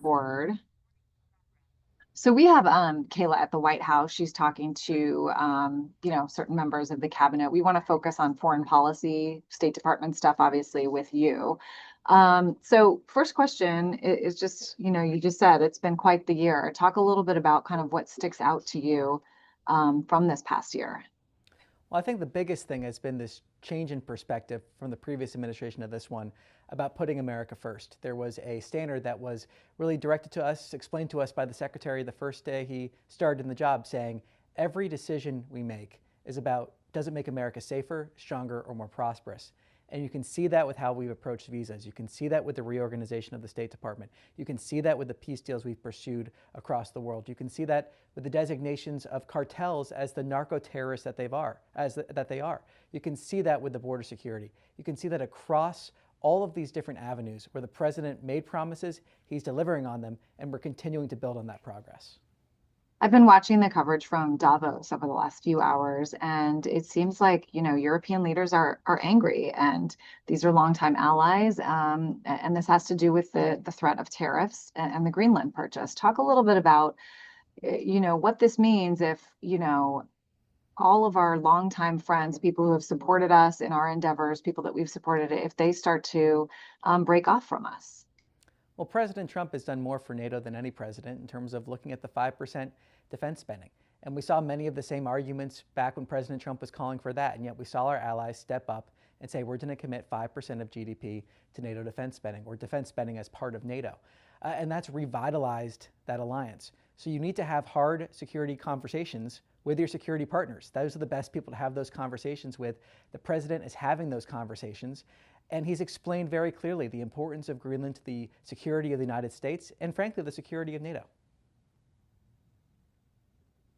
board. So we have Kayla at the White House. She's talking to certain members of the cabinet. We want to focus on foreign policy, State Department stuff, obviously, with you. So first question is just, you just said it's been quite the year. Talk a little bit about kind of what sticks out to you from this past year. Well, I think the biggest thing has been this change in perspective from the previous administration to this one about putting America first. There was a standard that was really directed to us, explained to us by the Secretary the first day he started in the job, saying every decision we make is about, does it make America safer, stronger, or more prosperous? And you can see that with how we've approached visas. You can see that with the reorganization of the State Department. You can see that with the peace deals we've pursued across the world. You can see that with the designations of cartels as the narco-terrorists that they are. You can see that with the border security. You can see that across all of these different avenues where the president made promises, he's delivering on them, and we're continuing to build on that progress. I've been watching the coverage from Davos over the last few hours, and it seems like, European leaders are angry, and these are longtime allies. And this has to do with the threat of tariffs and the Greenland purchase. Talk a little bit about, what this means if, all of our longtime friends, people who have supported us in our endeavors, people that we've supported, if they start to break off from us. Well, President Trump has done more for NATO than any president in terms of looking at the 5% defense spending. And we saw many of the same arguments back when President Trump was calling for that. And yet we saw our allies step up and say, we're going to commit 5% of GDP to NATO defense spending, or defense spending as part of NATO. And that's revitalized that alliance. So you need to have hard security conversations with your security partners. Those are the best people to have those conversations with. The president is having those conversations. And he's explained very clearly the importance of Greenland to the security of the United States and, frankly, the security of NATO.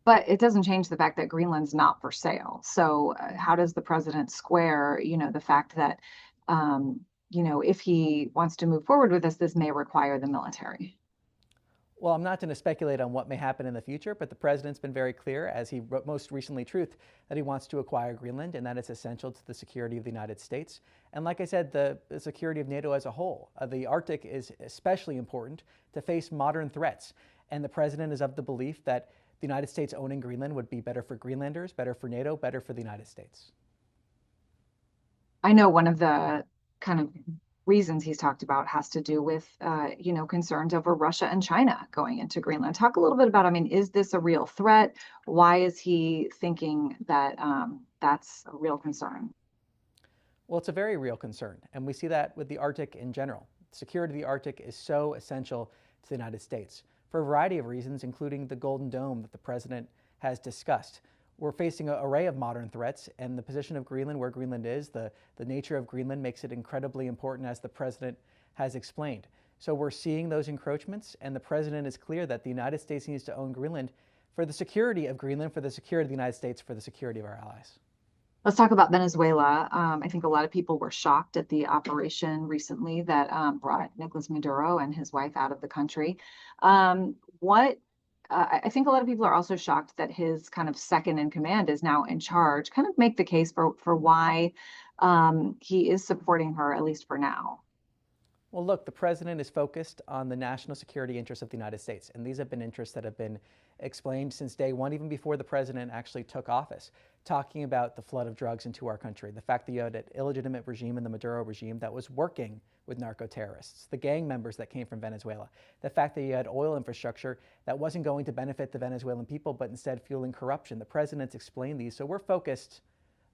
But it doesn't change the fact that Greenland's not for sale. So how does the president square, the fact that, if he wants to move forward with this may require the military? Well, I'm not going to speculate on what may happen in the future, but the president's been very clear, as he wrote most recently Truth, that he wants to acquire Greenland, and that is essential to the security of the United States. And like I said, the security of NATO as a whole. The Arctic is especially important to face modern threats. And the president is of the belief that the United States owning Greenland would be better for Greenlanders, better for NATO, better for the United States. I know one of the kind of reasons he's talked about has to do with, concerns over Russia and China going into Greenland. Talk a little bit about, is this a real threat? Why is he thinking that that's a real concern? Well, it's a very real concern, and we see that with the Arctic in general. Security of the Arctic is so essential to the United States for a variety of reasons, including the Golden Dome that the president has discussed. We're facing an array of modern threats, and the position of Greenland, where Greenland is, the nature of Greenland makes it incredibly important, as the president has explained. So we're seeing those encroachments, and the president is clear that the United States needs to own Greenland for the security of Greenland, for the security of the United States, for the security of our allies. Let's talk about Venezuela. I think a lot of people were shocked at the operation recently that brought Nicolas Maduro and his wife out of the country. I think a lot of people are also shocked that his kind of second in command is now in charge. Kind of make the case for why he is supporting her, at least for now. Well, look, the president is focused on the national security interests of the United States, and these have been interests that have been explained since day one, even before the president actually took office, talking about the flood of drugs into our country, the fact that you had an illegitimate regime in the Maduro regime that was working with narco-terrorists, the gang members that came from Venezuela, the fact that you had oil infrastructure that wasn't going to benefit the Venezuelan people, but instead fueling corruption. The president's explained these, so we're focused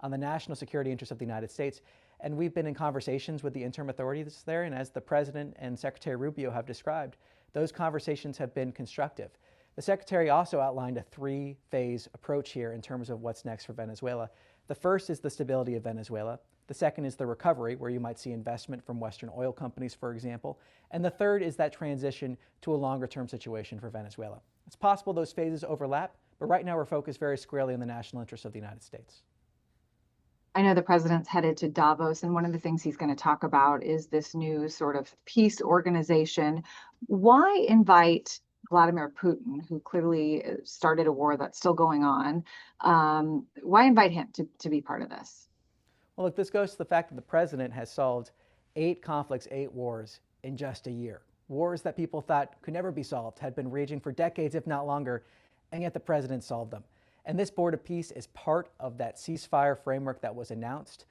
on the national security interests of the United States. And we've been in conversations with the interim authorities there, and as the president and Secretary Rubio have described, those conversations have been constructive. The secretary also outlined a three-phase approach here in terms of what's next for Venezuela. The first is the stability of Venezuela. The second is the recovery, where you might see investment from Western oil companies, for example. And the third is that transition to a longer-term situation for Venezuela. It's possible those phases overlap, but right now we're focused very squarely on the national interests of the United States. I know the president's headed to Davos, and one of the things he's going to talk about is this new sort of peace organization. Why invite Vladimir Putin, who clearly started a war that's still going on? Why invite him to be part of this? Well, look, this goes to the fact that the president has solved 8 conflicts, 8 wars in just a year. Wars that people thought could never be solved had been raging for decades, if not longer, and yet the president solved them. And this board of peace is part of that ceasefire framework that was announced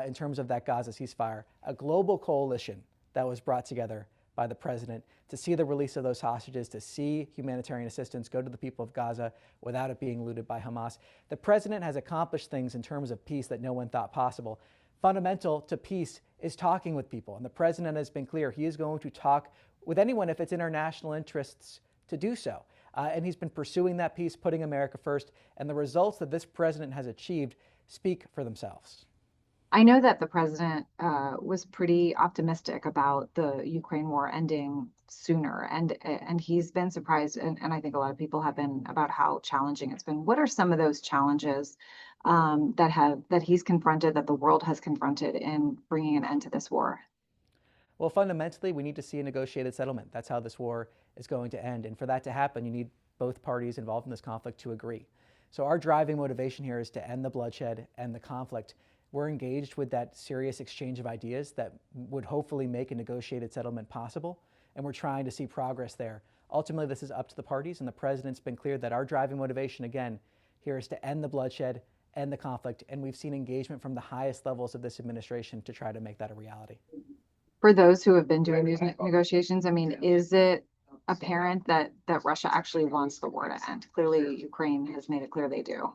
in terms of that Gaza ceasefire, a global coalition that was brought together by the president to see the release of those hostages, to see humanitarian assistance go to the people of Gaza without it being looted by Hamas. The president has accomplished things in terms of peace that no one thought possible. Fundamental to peace is talking with people, and the president has been clear he is going to talk with anyone if it's in our national interests to do so. And he's been pursuing that peace, putting America first, and the results that this president has achieved speak for themselves. I know that the president was pretty optimistic about the Ukraine war ending sooner, and he's been surprised, and I think a lot of people have been, about how challenging it's been. What are some of those challenges that he's confronted, that the world has confronted in bringing an end to this war? Well, fundamentally, we need to see a negotiated settlement. That's how this war is going to end. And for that to happen, you need both parties involved in this conflict to agree. So our driving motivation here is to end the bloodshed and the conflict. We're engaged with that serious exchange of ideas that would hopefully make a negotiated settlement possible. And we're trying to see progress there. Ultimately, this is up to the parties, and the president's been clear that our driving motivation, again, here is to end the bloodshed, end the conflict. And we've seen engagement from the highest levels of this administration to try to make that a reality. For those who have been doing these negotiations, I mean, is it apparent that Russia actually wants the war to end? Clearly, Ukraine has made it clear they do.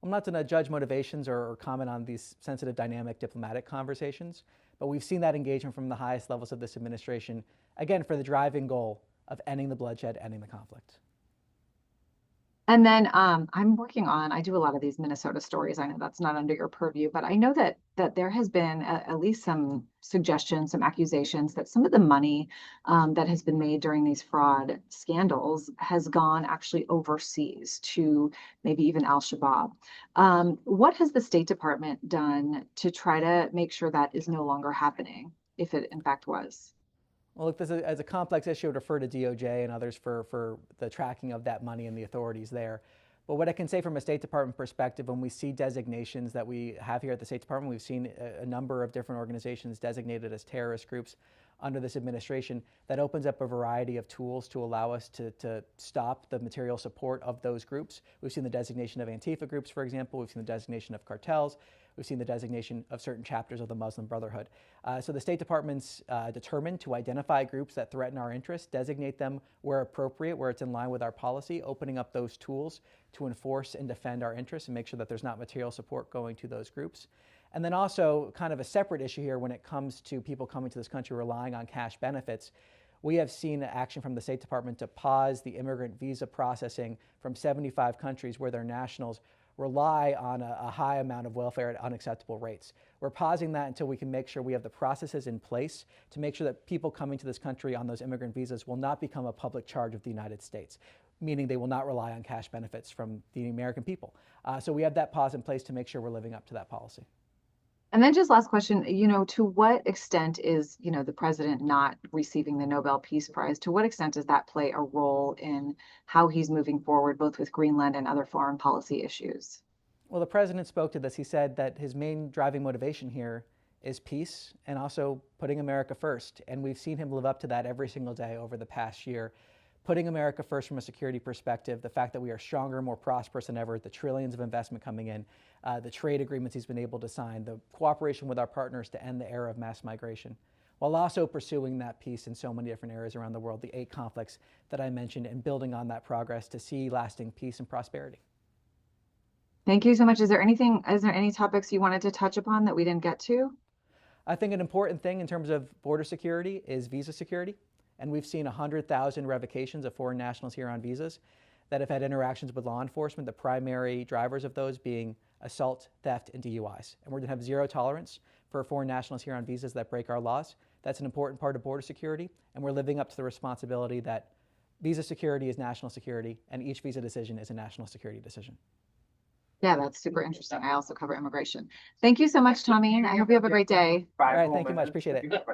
I'm not going to judge motivations or comment on these sensitive, dynamic diplomatic conversations, but we've seen that engagement from the highest levels of this administration, again, for the driving goal of ending the bloodshed, ending the conflict. And then I do a lot of these Minnesota stories. I know that's not under your purview, but I know that there has been at least some suggestions, some accusations that some of the money that has been made during these fraud scandals has gone actually overseas to maybe even Al-Shabaab. What has the State Department done to try to make sure that is no longer happening, if it in fact was? Well, look, this is, as a complex issue, I would refer to DOJ and others for the tracking of that money and the authorities there. But what I can say from a State Department perspective, when we see designations that we have here at the State Department, we've seen a number of different organizations designated as terrorist groups under this administration. That opens up a variety of tools to allow us to stop the material support of those groups. We've seen the designation of Antifa groups, for example. We've seen the designation of cartels. We've seen the designation of certain chapters of the Muslim Brotherhood. So the State Department's determined to identify groups that threaten our interests, designate them where appropriate, where it's in line with our policy, opening up those tools to enforce and defend our interests and make sure that there's not material support going to those groups. And then also kind of a separate issue here when it comes to people coming to this country relying on cash benefits. We have seen action from the State Department to pause the immigrant visa processing from 75 countries where their nationals rely on a high amount of welfare at unacceptable rates. We're pausing that until we can make sure we have the processes in place to make sure that people coming to this country on those immigrant visas will not become a public charge of the United States, meaning they will not rely on cash benefits from the American people. So we have that pause in place to make sure we're living up to that policy. And then just last question, to what extent is, the president not receiving the Nobel Peace Prize? To what extent does that play a role in how he's moving forward, both with Greenland and other foreign policy issues? Well, the president spoke to this. He said that his main driving motivation here is peace and also putting America first. And we've seen him live up to that every single day over the past year. Putting America first from a security perspective, the fact that we are stronger, more prosperous than ever, the trillions of investment coming in, the trade agreements he's been able to sign, the cooperation with our partners to end the era of mass migration, while also pursuing that peace in so many different areas around the world, the 8 conflicts that I mentioned, and building on that progress to see lasting peace and prosperity. Thank you so much. Is there any topics you wanted to touch upon that we didn't get to? I think an important thing in terms of border security is visa security. And we've seen 100,000 revocations of foreign nationals here on visas that have had interactions with law enforcement, the primary drivers of those being assault, theft, and DUIs. And we're going to have zero tolerance for foreign nationals here on visas that break our laws. That's an important part of border security, and we're living up to the responsibility that visa security is national security, and each visa decision is a national security decision. Yeah, that's super interesting. I also cover immigration. Thank you so much, Tommy. I hope you have a great day. All right, thank you much. Appreciate it.